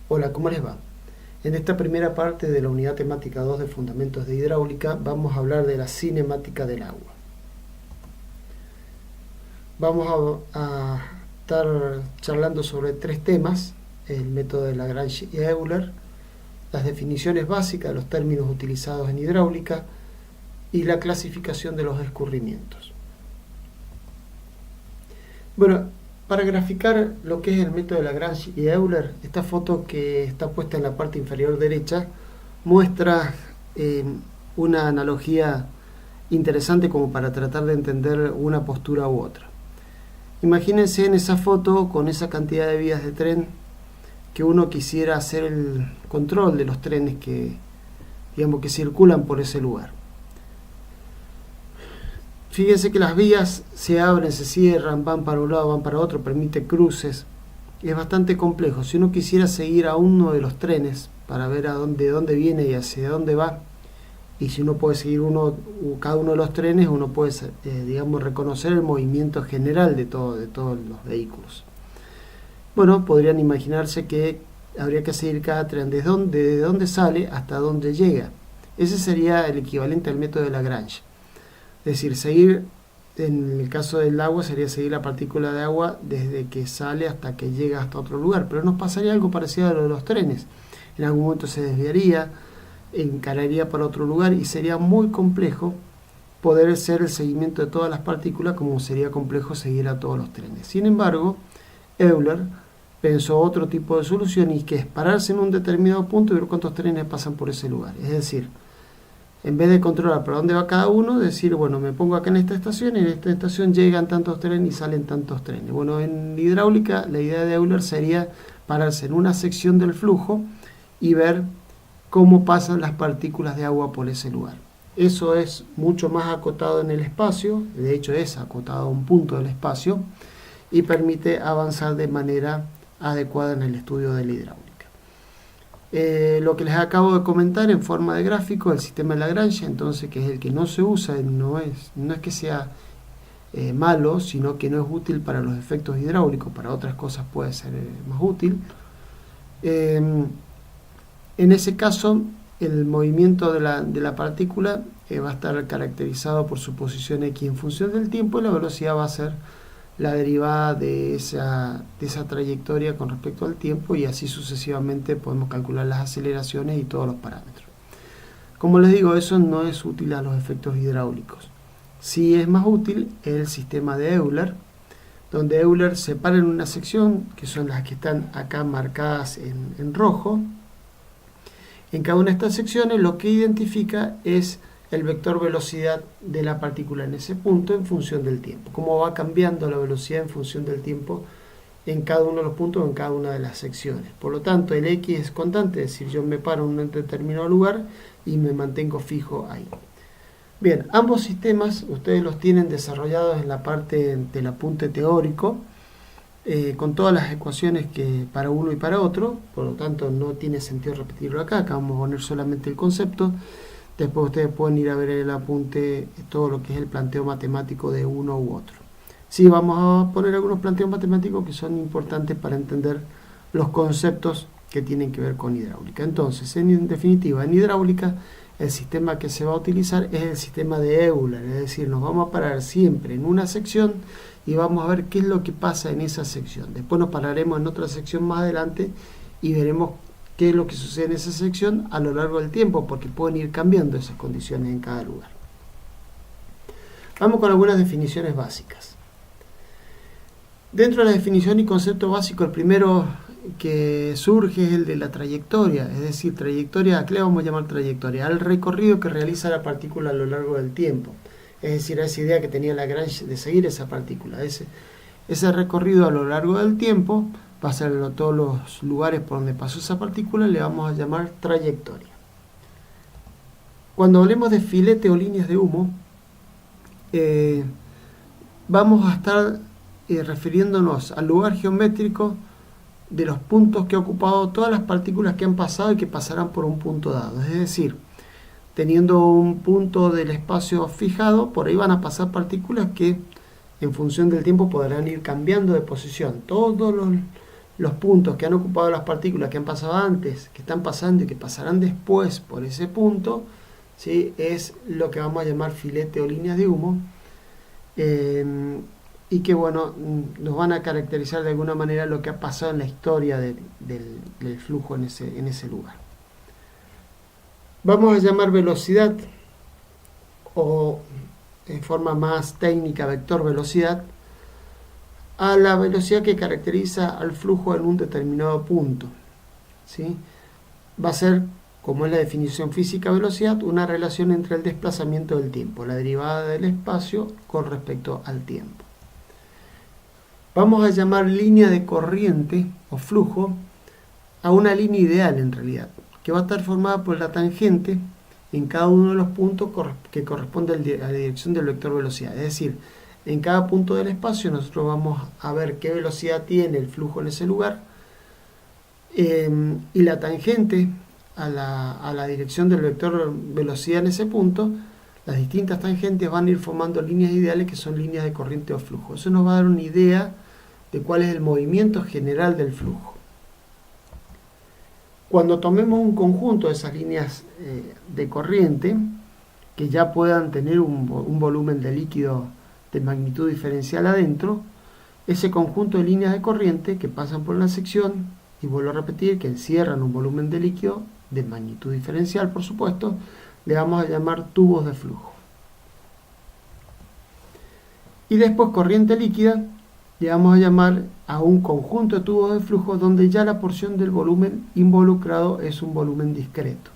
Hola, ¿cómo les va? En esta primera parte de la unidad temática 2 de Fundamentos de Hidráulica vamos a hablar de la cinemática del agua. Vamos a estar charlando sobre tres temas: el método de Lagrange y Euler, las definiciones básicas de los términos utilizados en hidráulica y la clasificación de los escurrimientos. Bueno, para graficar lo que es el método de Lagrange y Euler, esta foto que está puesta en la parte inferior derecha muestra una analogía interesante como para tratar de entender una postura u otra. Imagínense en esa foto con esa cantidad de vías de tren que uno quisiera hacer el control de los trenes que circulan por ese lugar. Fíjense que las vías se abren, se cierran, van para un lado, van para otro, permite cruces. Es bastante complejo. Si uno quisiera seguir a uno de los trenes para ver de dónde viene y hacia dónde va, y si uno puede seguir cada uno de los trenes, uno puede reconocer el movimiento general de todos los vehículos. Bueno, podrían imaginarse que habría que seguir cada tren desde dónde sale hasta dónde llega. Ese sería el equivalente al método de Lagrange. Es decir, seguir, en el caso del agua, sería seguir la partícula de agua desde que sale hasta que llega hasta otro lugar. Pero nos pasaría algo parecido a lo de los trenes. En algún momento se desviaría, encararía para otro lugar y sería muy complejo poder hacer el seguimiento de todas las partículas, como sería complejo seguir a todos los trenes. Sin embargo, Euler pensó otro tipo de solución, y que es pararse en un determinado punto y ver cuántos trenes pasan por ese lugar. Es decir, en vez de controlar para dónde va cada uno, decir, bueno, me pongo acá en esta estación y en esta estación llegan tantos trenes y salen tantos trenes. Bueno, en hidráulica la idea de Euler sería pararse en una sección del flujo y ver cómo pasan las partículas de agua por ese lugar. Eso es mucho más acotado en el espacio, de hecho es acotado a un punto del espacio, y permite avanzar de manera adecuada en el estudio de la hidráulica. Lo que les acabo de comentar en forma de gráfico, el sistema de Lagrange, entonces, que es el que no se usa, no es que sea malo, sino que no es útil para los efectos hidráulicos. Para otras cosas puede ser más útil. En ese caso, el movimiento de la partícula va a estar caracterizado por su posición X en función del tiempo, y la velocidad va a ser la derivada de esa trayectoria con respecto al tiempo, y así sucesivamente podemos calcular las aceleraciones y todos los parámetros. Como les digo, eso no es útil a los efectos hidráulicos. Sí es más útil el sistema de Euler, donde Euler separa en una sección, que son las que están acá marcadas en rojo. En cada una de estas secciones lo que identifica es el vector velocidad de la partícula en ese punto en función del tiempo. Cómo va cambiando la velocidad en función del tiempo en cada uno de los puntos, en cada una de las secciones. Por lo tanto, el X es constante, es decir, yo me paro en un determinado lugar y me mantengo fijo ahí. Bien, ambos sistemas ustedes los tienen desarrollados en la parte del apunte teórico, con todas las ecuaciones que para uno y para otro. Por lo tanto, no tiene sentido repetirlo acá. Acá vamos a poner solamente el concepto. Después ustedes pueden ir a ver el apunte, todo lo que es el planteo matemático de uno u otro. Sí, vamos a poner algunos planteos matemáticos que son importantes para entender los conceptos que tienen que ver con hidráulica. Entonces, en definitiva, en hidráulica, el sistema que se va a utilizar es el sistema de Euler, es decir, nos vamos a parar siempre en una sección y vamos a ver qué es lo que pasa en esa sección. Después nos pararemos en otra sección más adelante y veremos qué es lo que sucede en esa sección a lo largo del tiempo, porque pueden ir cambiando esas condiciones en cada lugar. Vamos con algunas definiciones básicas. Dentro de la definición y concepto básico, el primero que surge es el de la trayectoria, es decir, trayectoria, ¿a qué le vamos a llamar trayectoria? Al recorrido que realiza la partícula a lo largo del tiempo, es decir, a esa idea que tenía Lagrange de seguir esa partícula. Ese recorrido a lo largo del tiempo va a ser todos los lugares por donde pasó esa partícula, le vamos a llamar trayectoria. Cuando hablemos de filete o líneas de humo, vamos a estar refiriéndonos al lugar geométrico de los puntos que ha ocupado todas las partículas que han pasado y que pasarán por un punto dado. Es decir, teniendo un punto del espacio fijado, por ahí van a pasar partículas que en función del tiempo podrán ir cambiando de posición. Todos los puntos que han ocupado las partículas que han pasado antes, que están pasando y que pasarán después por ese punto, ¿sí? Es lo que vamos a llamar filete o líneas de humo, y que bueno, nos van a caracterizar de alguna manera lo que ha pasado en la historia del flujo en ese lugar. Vamos a llamar velocidad, o en forma más técnica vector velocidad, a la velocidad que caracteriza al flujo en un determinado punto, ¿sí? Va a ser, como es la definición física velocidad, una relación entre el desplazamiento del tiempo, la derivada del espacio con respecto al tiempo. Vamos a llamar línea de corriente o flujo a una línea ideal en realidad, que va a estar formada por la tangente en cada uno de los puntos que corresponde a la dirección del vector velocidad. Es decir, en cada punto del espacio nosotros vamos a ver qué velocidad tiene el flujo en ese lugar, y la tangente a la dirección del vector velocidad en ese punto, las distintas tangentes van a ir formando líneas ideales que son líneas de corriente o flujo. Eso nos va a dar una idea de cuál es el movimiento general del flujo. Cuando tomemos un conjunto de esas líneas de corriente, que ya puedan tener un volumen de líquido de magnitud diferencial adentro, ese conjunto de líneas de corriente que pasan por una sección, y vuelvo a repetir, que encierran un volumen de líquido de magnitud diferencial, por supuesto, le vamos a llamar tubos de flujo. Y después corriente líquida, le vamos a llamar a un conjunto de tubos de flujo donde ya la porción del volumen involucrado es un volumen discreto.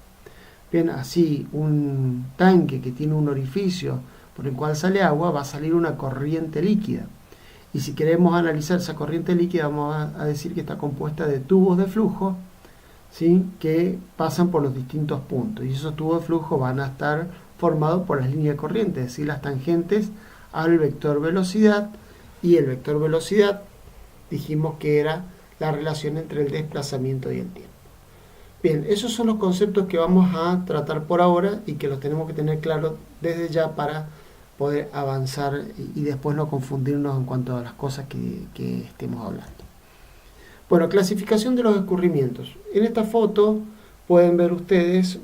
Bien, así un tanque que tiene un orificio por el cual sale agua, va a salir una corriente líquida. Y si queremos analizar esa corriente líquida, vamos a decir que está compuesta de tubos de flujo, ¿sí? Que pasan por los distintos puntos. Y esos tubos de flujo van a estar formados por las líneas de corriente, es decir, las tangentes al vector velocidad. Y el vector velocidad dijimos que era la relación entre el desplazamiento y el tiempo. Bien, esos son los conceptos que vamos a tratar por ahora y que los tenemos que tener claros desde ya para poder avanzar y después no confundirnos en cuanto a las cosas que estemos hablando. Bueno, clasificación de los escurrimientos. En esta foto pueden ver ustedes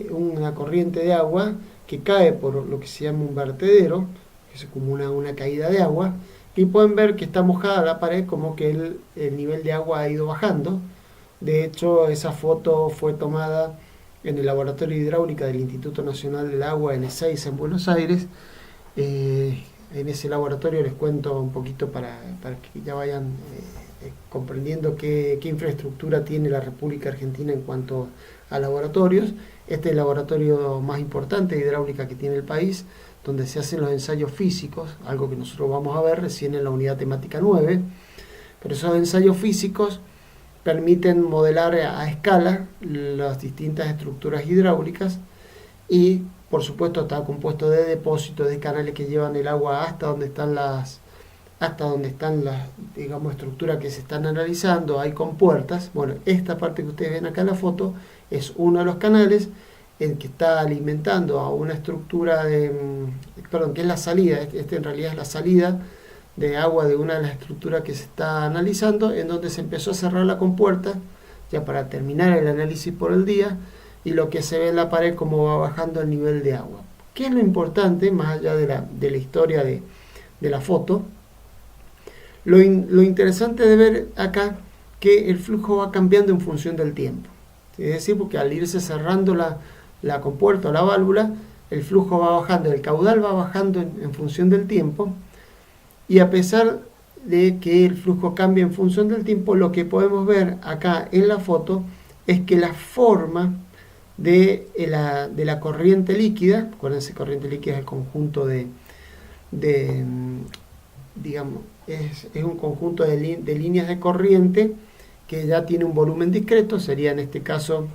una corriente de agua que cae por lo que se llama un vertedero, que es como una caída de agua, y pueden ver que está mojada la pared, como que el nivel de agua ha ido bajando. De hecho, esa foto fue tomada en el Laboratorio de Hidráulica del Instituto Nacional del Agua en Ezeiza, en Buenos Aires. En ese laboratorio les cuento un poquito para que ya vayan comprendiendo qué infraestructura tiene la República Argentina en cuanto a laboratorios. Este es el laboratorio más importante de hidráulica que tiene el país, donde se hacen los ensayos físicos, algo que nosotros vamos a ver recién en la unidad temática 9. Pero esos ensayos físicos permiten modelar a escala las distintas estructuras hidráulicas y, por supuesto, está compuesto de depósitos, de canales que llevan el agua hasta donde están las digamos, estructuras que se están analizando. Hay compuertas. Bueno, esta parte que ustedes ven acá en la foto es uno de los canales en que está alimentando a una estructura que es la salida. Este en realidad es la salida de agua de una de las estructuras que se está analizando, en donde se empezó a cerrar la compuerta ya para terminar el análisis por el día, y lo que se ve en la pared como va bajando el nivel de agua. ¿Qué es lo importante, más allá de la historia de la foto? Lo interesante de ver acá que el flujo va cambiando en función del tiempo. Es decir, porque al irse cerrando la compuerta o la válvula, el flujo va bajando, el caudal va bajando en función del tiempo. Y a pesar de que el flujo cambia en función del tiempo, lo que podemos ver acá en la foto es que la forma de la corriente líquida, acuérdense, corriente líquida es el conjunto digamos, es un conjunto de líneas de corriente que ya tiene un volumen discreto. Sería, en este caso,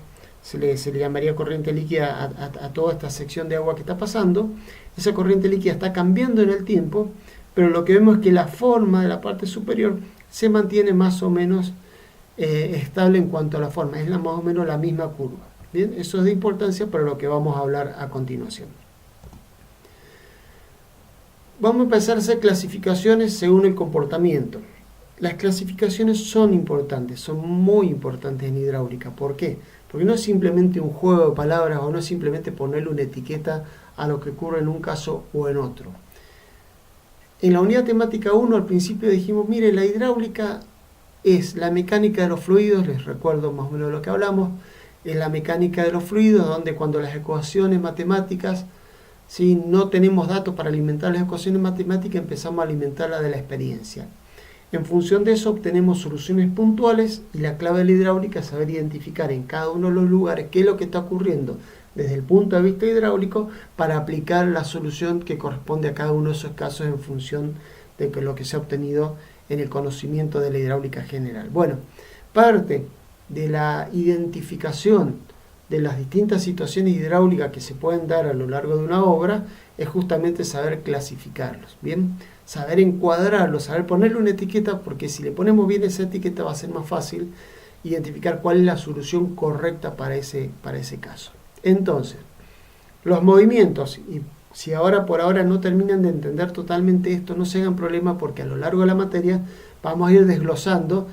se le llamaría corriente líquida a toda esta sección de agua que está pasando. Esa corriente líquida está cambiando en el tiempo, pero lo que vemos es que la forma de la parte superior se mantiene más o menos estable en cuanto a la forma, es más o menos la misma curva. Bien, eso es de importancia para lo que vamos a hablar a continuación. Vamos a empezar a hacer clasificaciones según el comportamiento. las clasificaciones son importantes, son muy importantes en hidráulica. ¿Por qué? Porque no es simplemente un juego de palabras o no es simplemente ponerle una etiqueta a lo que ocurre en un caso o en otro. En la unidad temática 1 al principio dijimos, mire, la hidráulica es la mecánica de los fluidos, les recuerdo más o menos lo que hablamos, es la mecánica de los fluidos, donde cuando las ecuaciones matemáticas, si no tenemos datos para alimentar las ecuaciones matemáticas, empezamos a alimentarlas de la experiencia. En función de eso obtenemos soluciones puntuales y la clave de la hidráulica es saber identificar en cada uno de los lugares qué es lo que está ocurriendo desde el punto de vista hidráulico para aplicar la solución que corresponde a cada uno de esos casos en función de lo que se ha obtenido en el conocimiento de la hidráulica general. Bueno, parte de la identificación de las distintas situaciones hidráulicas que se pueden dar a lo largo de una obra es justamente saber clasificarlos, ¿bien? Saber encuadrarlos, saber ponerle una etiqueta, porque si le ponemos bien esa etiqueta va a ser más fácil identificar cuál es la solución correcta para ese caso. Entonces, los movimientos, y si ahora por ahora no terminan de entender totalmente esto, no se hagan problema porque a lo largo de la materia vamos a ir desglosando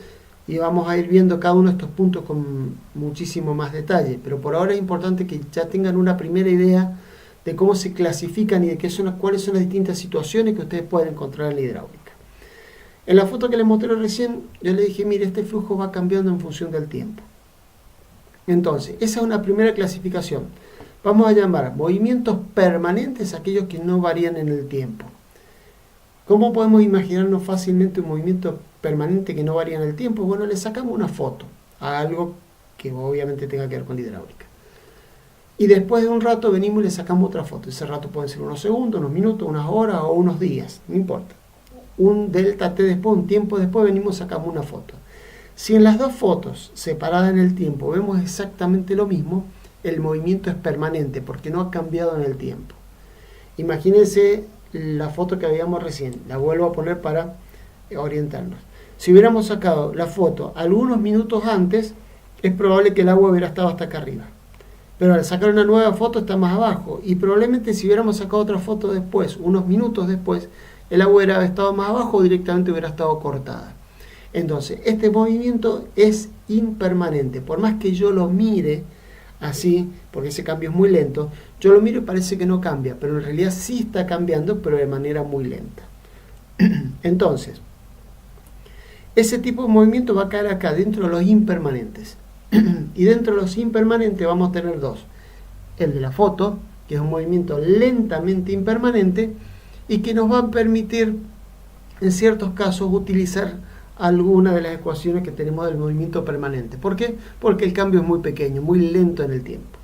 y vamos a ir viendo cada uno de estos puntos con muchísimo más detalle. Pero por ahora es importante que ya tengan una primera idea de cómo se clasifican y de cuáles son las distintas situaciones que ustedes pueden encontrar en la hidráulica. En la foto que les mostré recién, yo les dije, mire, este flujo va cambiando en función del tiempo. Entonces, esa es una primera clasificación. Vamos a llamar movimientos permanentes aquellos que no varían en el tiempo. ¿Cómo podemos imaginarnos fácilmente un movimiento permanente que no varía en el tiempo? Bueno, le sacamos una foto a algo que obviamente tenga que ver con la hidráulica. Y después de un rato venimos y le sacamos otra foto. Ese rato pueden ser unos segundos, unos minutos, unas horas o unos días, no importa. Un delta t después, un tiempo después, venimos y sacamos una foto. Si en las dos fotos separadas en el tiempo vemos exactamente lo mismo, el movimiento es permanente porque no ha cambiado en el tiempo. Imagínense la foto que veíamos recién, la vuelvo a poner para orientarnos. Si hubiéramos sacado la foto algunos minutos antes, es probable que el agua hubiera estado hasta acá arriba. Pero al sacar una nueva foto está más abajo y probablemente si hubiéramos sacado otra foto después, unos minutos después, el agua hubiera estado más abajo o directamente hubiera estado cortada. Entonces, este movimiento es impermanente. Por más que yo lo mire así, porque ese cambio es muy lento, yo lo miro y parece que no cambia, pero en realidad sí está cambiando, pero de manera muy lenta. Entonces, ese tipo de movimiento va a caer acá, dentro de los impermanentes. Y dentro de los impermanentes vamos a tener dos. El de la foto, que es un movimiento lentamente impermanente y que nos va a permitir, en ciertos casos, utilizar alguna de las ecuaciones que tenemos del movimiento permanente. ¿Por qué? Porque el cambio es muy pequeño, muy lento en el tiempo.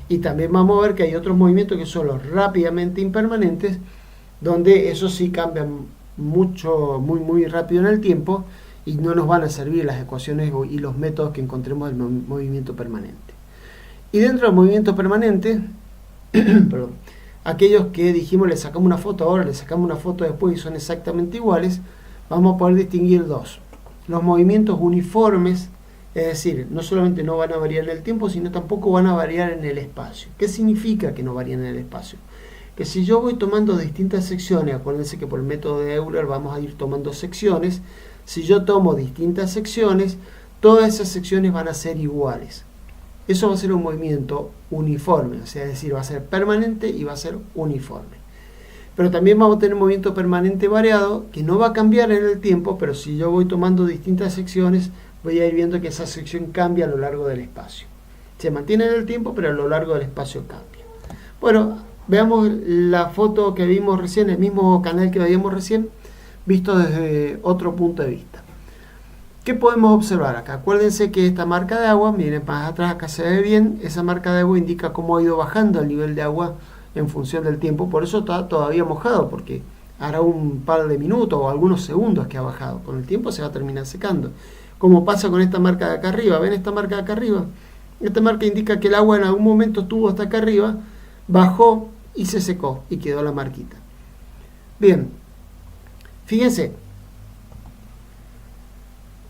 Y también vamos a ver que hay otros movimientos que son los rápidamente impermanentes, donde esos sí cambian mucho, muy rápido en el tiempo y no nos van a servir las ecuaciones y los métodos que encontremos del movimiento permanente. Y dentro del movimiento permanente, perdón, aquellos que dijimos le sacamos una foto ahora, le sacamos una foto después y son exactamente iguales, vamos a poder distinguir dos. Los movimientos uniformes, es decir, no solamente no van a variar en el tiempo, sino tampoco van a variar en el espacio. ¿Qué significa que no varían en el espacio? Que si yo voy tomando distintas secciones, acuérdense que por el método de Euler vamos a ir tomando secciones, si yo tomo distintas secciones, todas esas secciones van a ser iguales. Eso va a ser un movimiento uniforme, o sea, es decir, va a ser permanente y va a ser uniforme. Pero también vamos a tener un movimiento permanente variado que no va a cambiar en el tiempo, pero si yo voy tomando distintas secciones, voy a ir viendo que esa sección cambia a lo largo del espacio. Se mantiene en el tiempo, pero a lo largo del espacio cambia. Bueno, veamos la foto que vimos recién, el mismo canal que veíamos recién, visto desde otro punto de vista. ¿Qué podemos observar acá? Acuérdense que esta marca de agua, miren más atrás, acá se ve bien, esa marca de agua indica cómo ha ido bajando el nivel de agua en función del tiempo, por eso está todavía mojado, porque hará un par de minutos o algunos segundos que ha bajado. Con el tiempo se va a terminar secando. Como pasa con esta marca de acá arriba, ¿ven esta marca de acá arriba? Esta marca indica que el agua en algún momento estuvo hasta acá arriba, bajó y se secó y quedó la marquita. Bien, fíjense.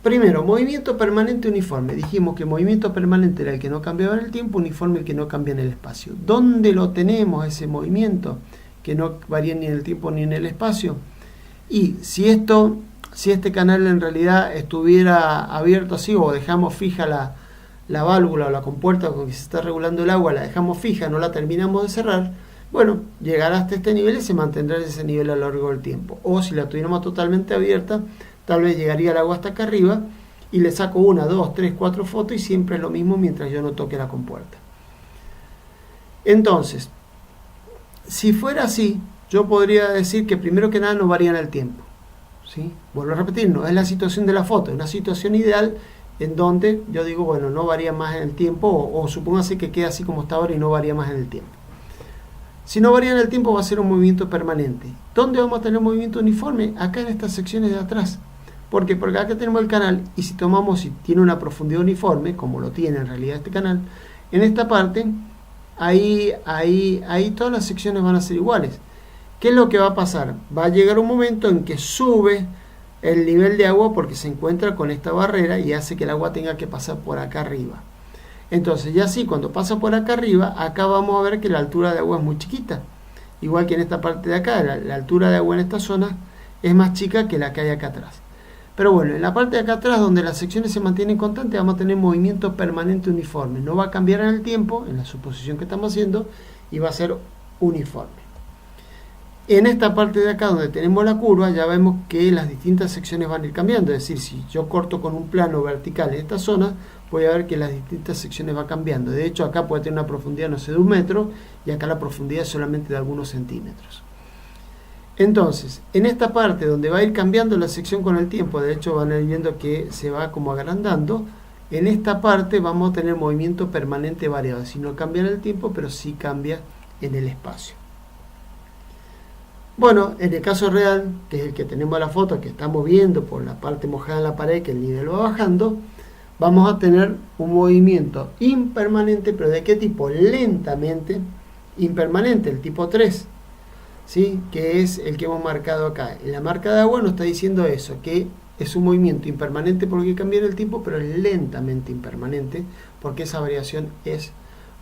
Primero, movimiento permanente uniforme. Dijimos que movimiento permanente era el que no cambiaba en el tiempo, uniforme el que no cambia en el espacio. ¿Dónde lo tenemos ese movimiento? Que no varía ni en el tiempo ni en el espacio. Y si esto si este canal en realidad estuviera abierto así, o dejamos fija la válvula o la compuerta con que se está regulando el agua, la dejamos fija, no la terminamos de cerrar, bueno, llegará hasta este nivel y se mantendrá en ese nivel a lo largo del tiempo. O si la tuviéramos totalmente abierta, tal vez llegaría el agua hasta acá arriba y le saco 1, 2, 3, 4 fotos y siempre es lo mismo mientras yo no toque la compuerta. Entonces, si fuera así, yo podría decir que primero que nada no varía en el tiempo, ¿sí? Vuelvo a repetir, no es la situación de la foto, es una situación ideal en donde yo digo, bueno, no varía más en el tiempo, o supóngase que queda así como está ahora y no varía más en el tiempo. Si no varía en el tiempo, va a ser un movimiento permanente. ¿Dónde vamos a tener movimiento uniforme? Acá en estas secciones de atrás. ¿Por qué? Porque acá tenemos el canal, y si tomamos, si tiene una profundidad uniforme, como lo tiene en realidad este canal, en esta parte, ahí todas las secciones van a ser iguales. ¿Qué es lo que va a pasar? Va a llegar un momento en que sube el nivel de agua porque se encuentra con esta barrera y hace que el agua tenga que pasar por acá arriba. Entonces, ya sí, cuando pasa por acá arriba, acá vamos a ver que la altura de agua es muy chiquita. Igual que en esta parte de acá, la altura de agua en esta zona es más chica que la que hay acá atrás. Pero bueno, en la parte de acá atrás, donde las secciones se mantienen constantes, vamos a tener movimiento permanente uniforme. No va a cambiar en el tiempo, en la suposición que estamos haciendo, y va a ser uniforme. En esta parte de acá, donde tenemos la curva, ya vemos que las distintas secciones van a ir cambiando. Es decir, si yo corto con un plano vertical en esta zona, voy a ver que las distintas secciones van cambiando. De hecho, acá puede tener una profundidad, no sé, de 1 metro, y acá la profundidad es solamente de algunos centímetros. Entonces, en esta parte donde va a ir cambiando la sección con el tiempo, de hecho van a ir viendo que se va como agrandando, en esta parte vamos a tener movimiento permanente variado. Si no cambia en el tiempo, pero sí cambia en el espacio. Bueno, en el caso real, que es el que tenemos la foto, que estamos viendo por la parte mojada en la pared, que el nivel va bajando, vamos a tener un movimiento impermanente, pero ¿de qué tipo? Lentamente impermanente, el tipo 3. ¿Sí? Que es el que hemos marcado acá. La marca de agua nos está diciendo eso, que es un movimiento impermanente porque cambia el tiempo, pero es lentamente impermanente porque esa variación es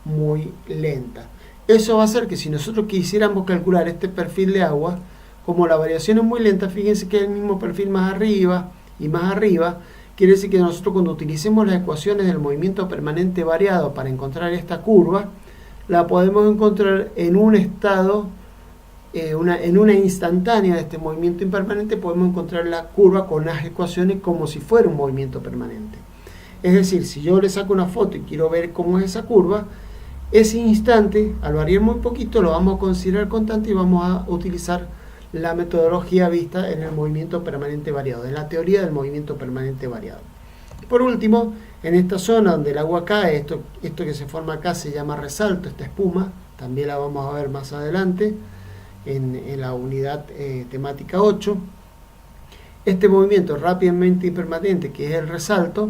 muy lenta. Eso va a hacer que si nosotros quisiéramos calcular este perfil de agua, como la variación es muy lenta, fíjense que es el mismo perfil más arriba y más arriba, quiere decir que nosotros cuando utilicemos las ecuaciones del movimiento permanente variado para encontrar esta curva, la podemos encontrar en un estado en una instantánea de este movimiento impermanente, podemos encontrar la curva con las ecuaciones como si fuera un movimiento permanente. Es decir, si yo le saco una foto y quiero ver cómo es esa curva, ese instante, al variar muy poquito, lo vamos a considerar constante y vamos a utilizar la metodología vista en el movimiento permanente variado, en la teoría del movimiento permanente variado. Por último, en esta zona donde el agua cae, esto que se forma acá se llama resalto, esta espuma, también la vamos a ver más adelante en la unidad temática 8. Este movimiento rápidamente impermanente, que es el resalto,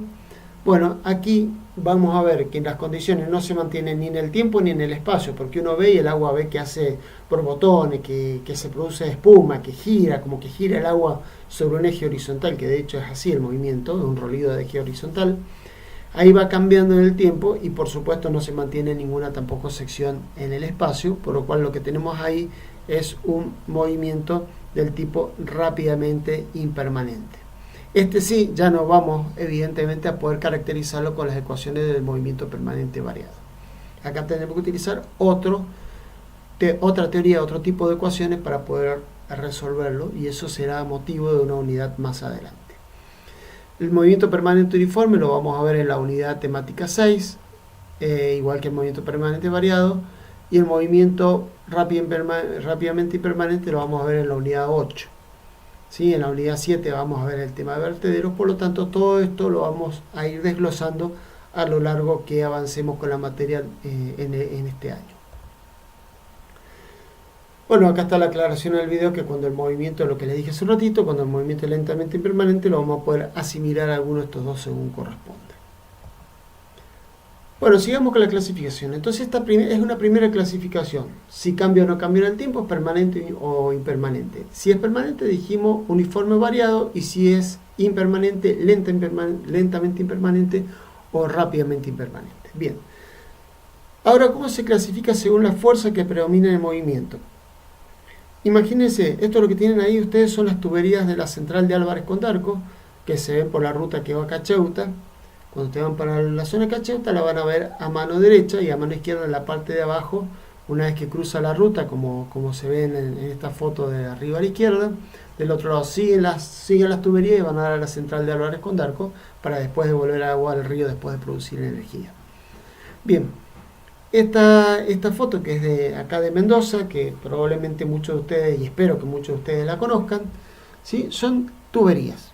bueno, aquí vamos a ver que las condiciones no se mantienen ni en el tiempo ni en el espacio, porque uno ve y el agua ve que hace borbotones, que se produce espuma, que gira, como que gira el agua sobre un eje horizontal, que de hecho es así el movimiento, de un rolido de eje horizontal. Ahí va cambiando en el tiempo y por supuesto no se mantiene ninguna tampoco sección en el espacio, por lo cual lo que tenemos ahí es un movimiento del tipo rápidamente impermanente. Este sí, ya no vamos evidentemente a poder caracterizarlo con las ecuaciones del movimiento permanente variado. Acá tenemos que utilizar otra teoría, otro tipo de ecuaciones para poder resolverlo, y eso será motivo de una unidad más adelante. El movimiento permanente uniforme lo vamos a ver en la unidad temática 6, igual que el movimiento permanente variado, y el movimiento rápidamente impermanente lo vamos a ver en la unidad 8. ¿Sí? En la unidad 7 vamos a ver el tema de vertederos, por lo tanto todo esto lo vamos a ir desglosando a lo largo que avancemos con la materia en este año. Bueno, acá está la aclaración del video, que cuando el movimiento, lo que les dije hace un ratito, cuando el movimiento es lentamente impermanente, lo vamos a poder asimilar a alguno de estos dos según corresponde. Bueno, sigamos con la clasificación. Entonces esta es una primera clasificación. Si cambia o no cambia en el tiempo, es permanente o impermanente. Si es permanente, dijimos uniforme variado, y si es impermanente, lentamente impermanente o rápidamente impermanente. Bien. Ahora, ¿cómo se clasifica según la fuerza que predomina en el movimiento? Imagínense, esto lo que tienen ahí ustedes son las tuberías de la central de Álvarez Condarco, que se ven por la ruta que va a Cacheuta. Cuando te van para la zona de Cacheuta la van a ver a mano derecha y a mano izquierda en la parte de abajo, una vez que cruza la ruta, como se ve en esta foto de arriba a la izquierda. Del otro lado siguen las tuberías y van a dar a la central de Álvarez Condarco para después devolver agua al río después de producir energía. Bien, esta foto que es de acá de Mendoza, que probablemente muchos de ustedes, y espero que muchos de ustedes la conozcan, ¿sí? Son tuberías.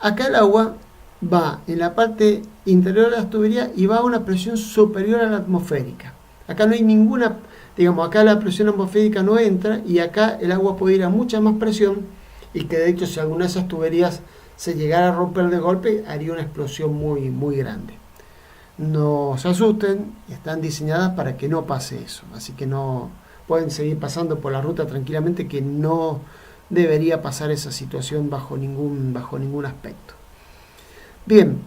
Acá el agua va en la parte interior de las tuberías y va a una presión superior a la atmosférica. Acá no hay ninguna, digamos, acá la presión atmosférica no entra y acá el agua puede ir a mucha más presión y que de hecho si alguna de esas tuberías se llegara a romper de golpe haría una explosión muy, muy grande. No se asusten, están diseñadas para que no pase eso, así que no pueden seguir pasando por la ruta tranquilamente, que no debería pasar esa situación bajo ningún aspecto. Bien,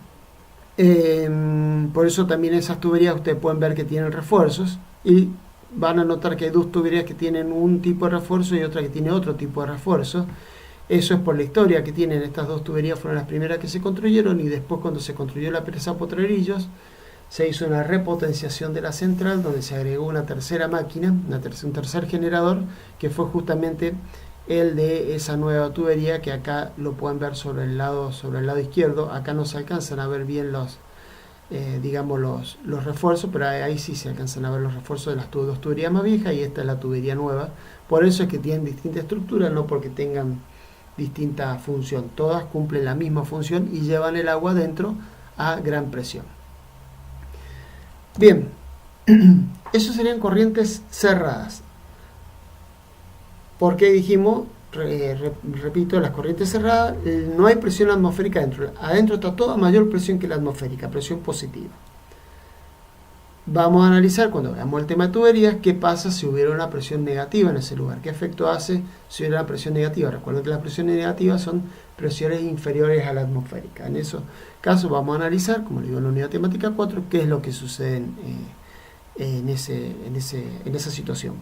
por eso también esas tuberías ustedes pueden ver que tienen refuerzos y van a notar que hay dos tuberías que tienen un tipo de refuerzo y otra que tiene otro tipo de refuerzo. Eso es por la historia que tienen. Estas dos tuberías fueron las primeras que se construyeron y después, cuando se construyó la presa Potrerillos, se hizo una repotenciación de la central donde se agregó una tercera máquina, un tercer generador, que fue justamente el de esa nueva tubería que acá lo pueden ver sobre el lado izquierdo. Acá no se alcanzan a ver bien los refuerzos, pero ahí sí se alcanzan a ver los refuerzos de las dos tuberías más viejas y esta es la tubería nueva. Por eso es que tienen distinta estructura, no porque tengan distinta función. Todas cumplen la misma función y llevan el agua dentro a gran presión. Bien, eso serían corrientes cerradas. Porque dijimos, repito, las corrientes cerradas, no hay presión atmosférica adentro. Adentro está toda mayor presión que la atmosférica, presión positiva. Vamos a analizar, cuando veamos el tema de tuberías, qué pasa si hubiera una presión negativa en ese lugar. ¿Qué efecto hace si hubiera una presión negativa? Recuerden que las presiones negativas son presiones inferiores a la atmosférica. En esos casos vamos a analizar, como le digo en la unidad temática 4, qué es lo que sucede en esa situación.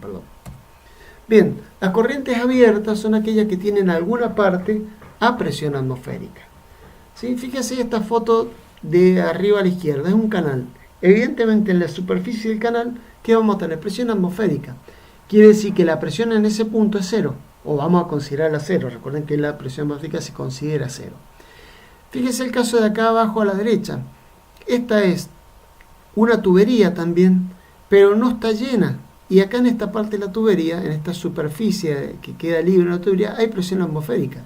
Bien, las corrientes abiertas son aquellas que tienen alguna parte a presión atmosférica. ¿Sí? Fíjense esta foto de arriba a la izquierda, es un canal. Evidentemente en la superficie del canal, ¿qué vamos a tener? Presión atmosférica. Quiere decir que la presión en ese punto es cero, o vamos a considerarla cero. Recuerden que la presión atmosférica se considera cero. Fíjense el caso de acá abajo a la derecha. Esta es una tubería también, pero no está llena. Y acá en esta parte de la tubería, en esta superficie que queda libre en la tubería, hay presión atmosférica.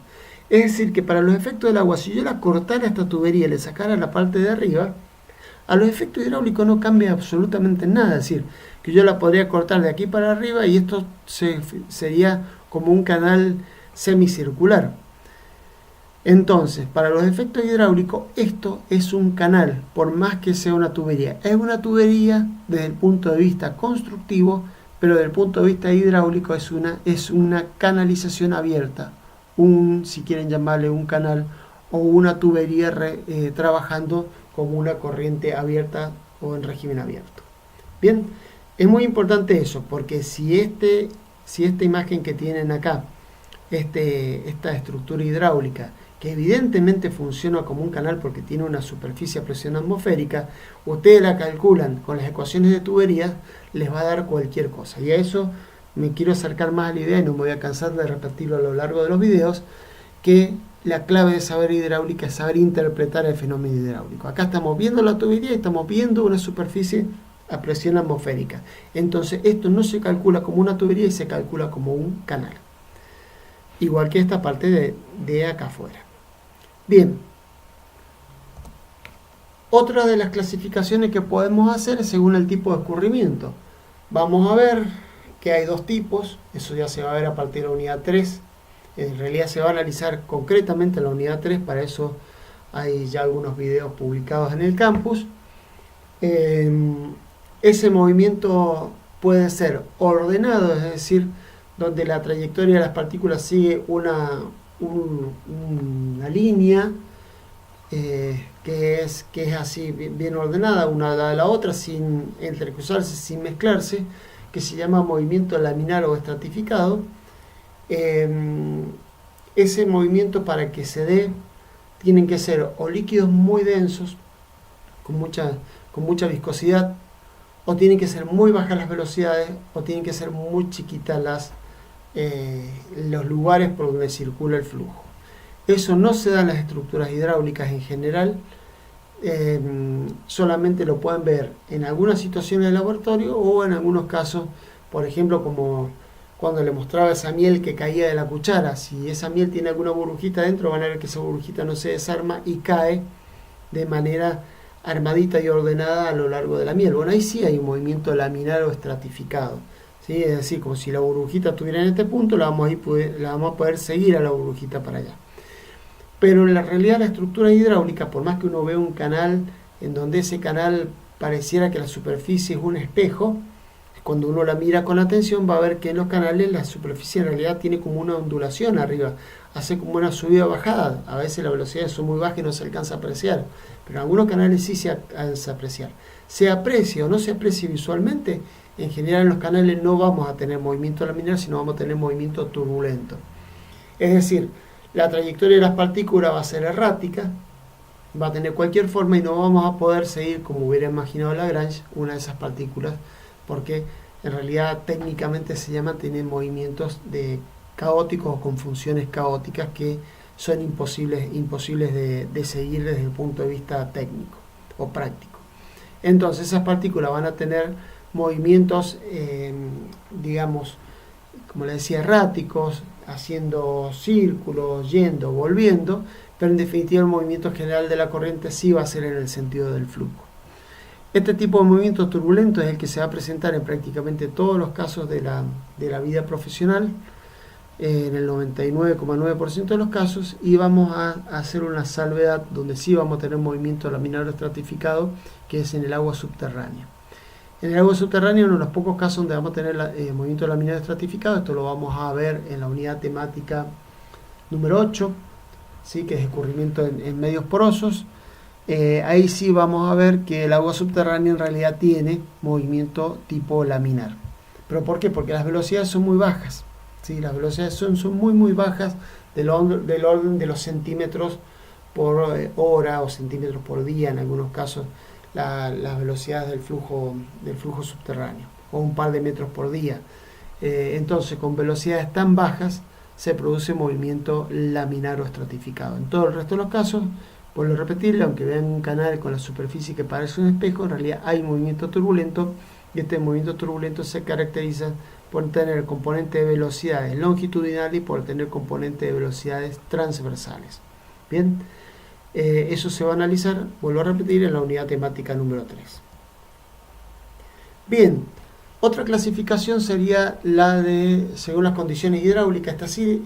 Es decir, que para los efectos del agua, si yo la cortara esta tubería y le sacara la parte de arriba, a los efectos hidráulicos no cambia absolutamente nada. Es decir, que yo la podría cortar de aquí para arriba y esto sería como un canal semicircular. Entonces, para los efectos hidráulicos, esto es un canal, por más que sea una tubería. Es una tubería desde el punto de vista constructivo, pero desde el punto de vista hidráulico es una canalización abierta, si quieren llamarle un canal, o una tubería trabajando como una corriente abierta o en régimen abierto. Bien, es muy importante eso, porque si esta imagen que tienen acá, esta estructura hidráulica, que evidentemente funciona como un canal porque tiene una superficie a presión atmosférica, ustedes la calculan con las ecuaciones de tuberías, les va a dar cualquier cosa. Y a eso me quiero acercar más a la idea y no me voy a cansar de repetirlo a lo largo de los videos, que la clave de saber hidráulica es saber interpretar el fenómeno hidráulico. Acá estamos viendo la tubería y estamos viendo una superficie a presión atmosférica. Entonces esto no se calcula como una tubería y se calcula como un canal. Igual que esta parte de acá afuera. Bien. Otra de las clasificaciones que podemos hacer es según el tipo de escurrimiento. Vamos a ver que hay dos tipos. Eso ya se va a ver a partir de la unidad 3. En realidad se va a analizar concretamente la unidad 3, para eso hay ya algunos videos publicados en el campus. Ese movimiento puede ser ordenado, es decir, donde la trayectoria de las partículas sigue una línea que es así bien ordenada, una a la otra, sin entrecruzarse, sin mezclarse, que se llama movimiento laminar o estratificado. Ese movimiento, para que se dé, tienen que ser o líquidos muy densos, con mucha viscosidad, o tienen que ser muy bajas las velocidades, o tienen que ser muy chiquitas los lugares por donde circula el flujo. Eso no se da en las estructuras hidráulicas en general. Solamente lo pueden ver en algunas situaciones de laboratorio, o en algunos casos, por ejemplo, como cuando le mostraba esa miel que caía de la cuchara. Si esa miel tiene alguna burbujita dentro, van a ver que esa burbujita no se desarma y cae de manera armadita y ordenada a lo largo de la miel. Bueno, ahí sí hay un movimiento laminar o estratificado, ¿sí? Es decir, como si la burbujita estuviera en este punto, la vamos a poder seguir a la burbujita para allá. Pero en la realidad, la estructura hidráulica, por más que uno vea un canal en donde ese canal pareciera que la superficie es un espejo, cuando uno la mira con atención va a ver que en los canales la superficie en realidad tiene como una ondulación arriba, hace como una subida o bajada. A veces las velocidades son muy bajas y no se alcanza a apreciar, pero en algunos canales sí se alcanza a apreciar. Se aprecia o no se aprecia visualmente, en general en los canales no vamos a tener movimiento laminar, sino vamos a tener movimiento turbulento. Es decir, la trayectoria de las partículas va a ser errática, va a tener cualquier forma y no vamos a poder seguir, como hubiera imaginado Lagrange, una de esas partículas, porque en realidad técnicamente se llama tener movimientos caóticos o con funciones caóticas que son imposibles de seguir desde el punto de vista técnico o práctico. Entonces esas partículas van a tener movimientos, digamos, como le decía, erráticos, haciendo círculos, yendo, volviendo, pero en definitiva el movimiento general de la corriente sí va a ser en el sentido del flujo. Este tipo de movimiento turbulento es el que se va a presentar en prácticamente todos los casos de la vida profesional, en el 99,9% de los casos, y vamos a hacer una salvedad donde sí vamos a tener movimiento laminar estratificado, que es en el agua subterránea. En el agua subterránea, uno de los pocos casos donde vamos a tener movimiento laminar estratificado, esto lo vamos a ver en la unidad temática número 8, ¿sí? Que es escurrimiento en medios porosos. Ahí sí vamos a ver que el agua subterránea en realidad tiene movimiento tipo laminar. ¿Pero por qué? Porque las velocidades son muy bajas, ¿sí? Las velocidades son muy bajas, del orden de los centímetros por hora o centímetros por día en algunos casos, las velocidades del flujo subterráneo, o un par de metros por día. Entonces, con velocidades tan bajas se produce movimiento laminar o estratificado. En todo el resto de los casos, vuelvo a repetirle, aunque vean un canal con la superficie que parece un espejo, en realidad hay movimiento turbulento, y este movimiento turbulento se caracteriza por tener componente de velocidades longitudinales y por tener componente de velocidades transversales. Bien, eso se va a analizar, vuelvo a repetir, en la unidad temática número 3. Bien, otra clasificación sería la de según las condiciones hidráulicas.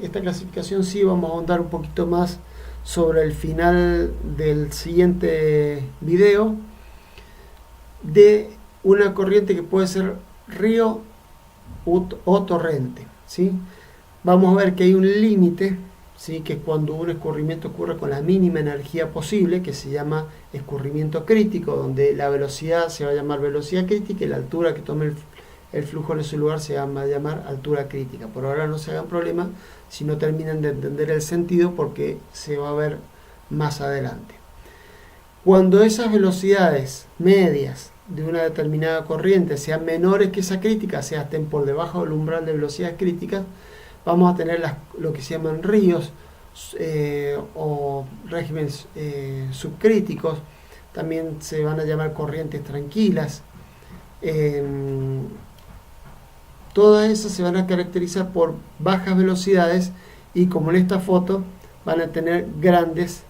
Esta clasificación sí vamos a ahondar un poquito más sobre el final del siguiente video, de una corriente que puede ser río o torrente, ¿sí? Vamos a ver que hay un límite, ¿sí? Que es cuando un escurrimiento ocurre con la mínima energía posible, que se llama escurrimiento crítico, donde la velocidad se va a llamar velocidad crítica y la altura que tome el flujo en ese lugar se va a llamar altura crítica. Por ahora no se hagan problemas si no terminan de entender el sentido, porque se va a ver más adelante. Cuando esas velocidades medias de una determinada corriente sean menores que esa crítica, sea estén por debajo del umbral de velocidades críticas, vamos a tener lo que se llaman ríos o regímenes subcríticos. También se van a llamar corrientes tranquilas. Todas esas se van a caracterizar por bajas velocidades y, como en esta foto, van a tener grandes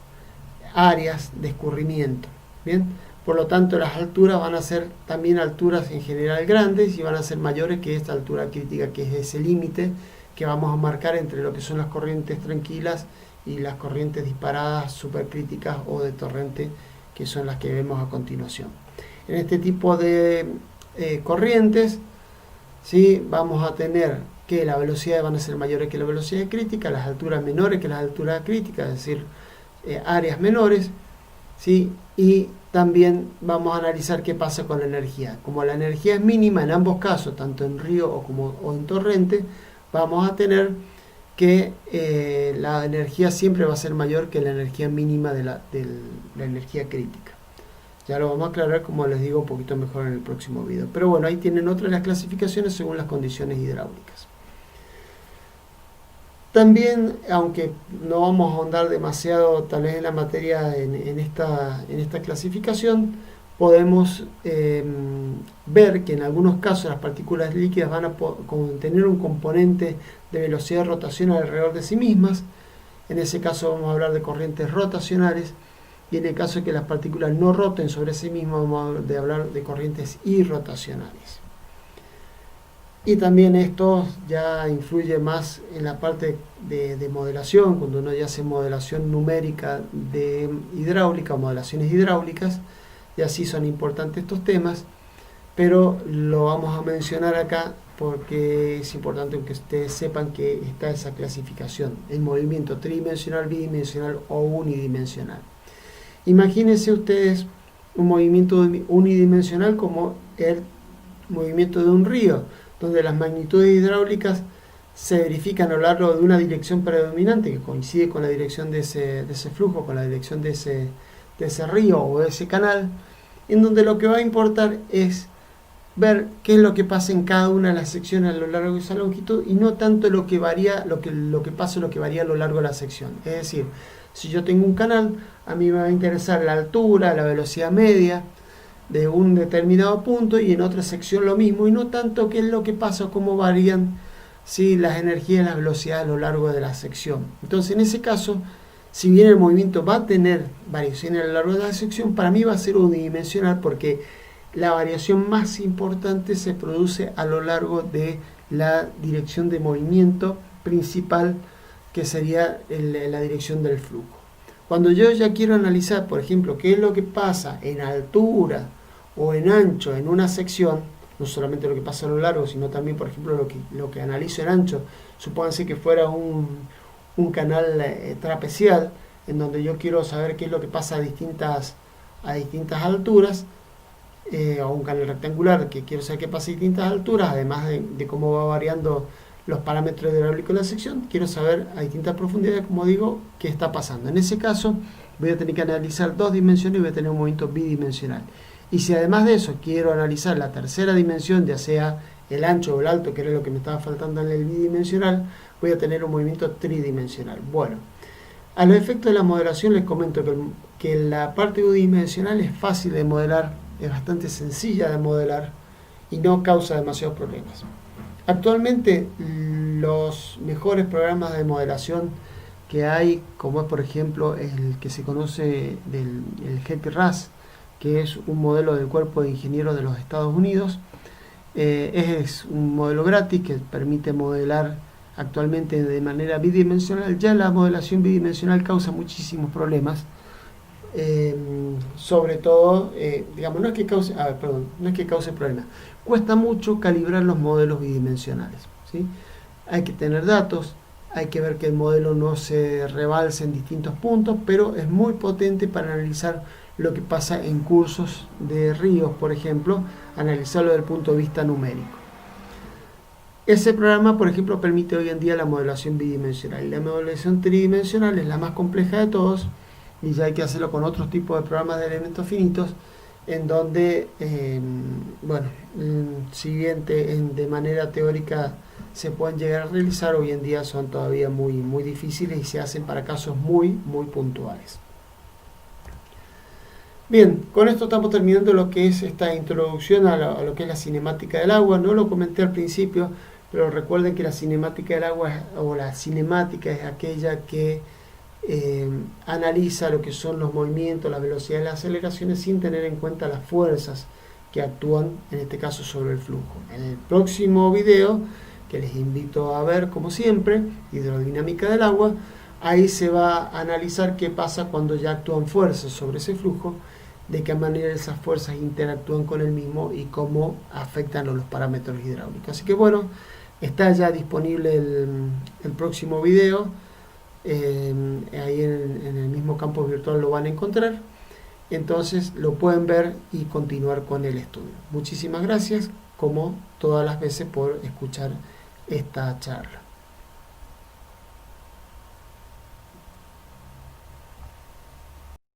áreas de escurrimiento. Bien, por lo tanto las alturas van a ser también alturas en general grandes y van a ser mayores que esta altura crítica, que es ese límite que vamos a marcar entre lo que son las corrientes tranquilas y las corrientes disparadas supercríticas o de torrente, que son las que vemos a continuación. En este tipo de corrientes, ¿sí? Vamos a tener que las velocidades van a ser mayores que la velocidad crítica, las alturas menores que las alturas críticas, es decir, áreas menores, ¿sí? Y también vamos a analizar qué pasa con la energía. Como la energía es mínima en ambos casos, tanto en río o en torrente, vamos a tener que la energía siempre va a ser mayor que la energía mínima de la energía crítica. Ya lo vamos a aclarar, como les digo, un poquito mejor en el próximo video. Pero bueno, ahí tienen otra de las clasificaciones según las condiciones hidráulicas. También, aunque no vamos a ahondar demasiado tal vez en la materia en esta clasificación, podemos ver que en algunos casos las partículas líquidas van a tener un componente de velocidad de rotación alrededor de sí mismas. En ese caso vamos a hablar de corrientes rotacionales, y en el caso de que las partículas no roten sobre sí mismas vamos a hablar de corrientes irrotacionales. Y también esto ya influye más en la parte de modelación, cuando uno ya hace modelación numérica de hidráulica o modelaciones hidráulicas, y así son importantes estos temas, pero lo vamos a mencionar acá porque es importante que ustedes sepan que está esa clasificación, el movimiento tridimensional, bidimensional o unidimensional. Imagínense ustedes un movimiento unidimensional como el movimiento de un río, donde las magnitudes hidráulicas se verifican a lo largo de una dirección predominante que coincide con la dirección de ese flujo, con la dirección de ese río o de ese canal, en donde lo que va a importar es ver qué es lo que pasa en cada una de las secciones a lo largo de esa longitud, y no tanto lo que varía, lo que pasa, lo que varía a lo largo de la sección. Es decir, si yo tengo un canal, a mí me va a interesar la altura, la velocidad media de un determinado punto, y en otra sección lo mismo, y no tanto qué es lo que pasa o cómo varían las energías y las velocidades a lo largo de la sección. Entonces, en ese caso, si bien el movimiento va a tener variaciones a lo largo de la sección, para mí va a ser unidimensional, porque la variación más importante se produce a lo largo de la dirección de movimiento principal, que sería la dirección del flujo. Cuando yo ya quiero analizar, por ejemplo, qué es lo que pasa en altura o en ancho en una sección, no solamente lo que pasa a lo largo, sino también, por ejemplo, lo que analizo en ancho, supónganse que fuera un canal trapecial, en donde yo quiero saber qué es lo que pasa a distintas alturas, o un canal rectangular que quiero saber qué pasa a distintas alturas, además de cómo va variando los parámetros hidráulicos de la sección, quiero saber a distintas profundidades, como digo, qué está pasando. En ese caso voy a tener que analizar dos dimensiones y voy a tener un movimiento bidimensional. Y si además de eso quiero analizar la tercera dimensión, ya sea el ancho o el alto, que era lo que me estaba faltando en el bidimensional, voy a tener un movimiento tridimensional. Bueno, a los efectos de la modelación les comento que la parte unidimensional es fácil de modelar, es bastante sencilla de modelar y no causa demasiados problemas. Actualmente los mejores programas de modelación que hay, como es por ejemplo el que se conoce el GEC-RAS, que es un modelo del Cuerpo de Ingenieros de los Estados Unidos, es un modelo gratis que permite modelar actualmente de manera bidimensional. Ya la modelación bidimensional causa muchísimos problemas, sobre todo, digamos, no es que cause problemas, cuesta mucho calibrar los modelos bidimensionales, ¿sí? Hay que tener datos, hay que ver que el modelo no se rebalse en distintos puntos, pero es muy potente para analizar lo que pasa en cursos de ríos, por ejemplo, analizarlo desde el punto de vista numérico. Ese programa, por ejemplo, permite hoy en día la modelación bidimensional, y la modelación tridimensional es la más compleja de todos, y ya hay que hacerlo con otros tipos de programas de elementos finitos, en donde, si bien de manera teórica se pueden llegar a realizar, hoy en día son todavía muy, muy difíciles y se hacen para casos muy, muy puntuales. Bien, con esto estamos terminando lo que es esta introducción a lo que es la cinemática del agua. No lo comenté al principio, pero recuerden que la cinemática del agua o la cinemática es aquella que analiza lo que son los movimientos, las velocidades, las aceleraciones, sin tener en cuenta las fuerzas que actúan, en este caso, sobre el flujo. En el próximo video, que les invito a ver como siempre, hidrodinámica del agua, ahí se va a analizar qué pasa cuando ya actúan fuerzas sobre ese flujo, de qué manera esas fuerzas interactúan con el mismo y cómo afectan a los parámetros hidráulicos. Así que bueno, está ya disponible el próximo video. Ahí en el mismo campo virtual lo van a encontrar, entonces lo pueden ver y continuar con el estudio. Muchísimas gracias, como todas las veces, por escuchar esta charla.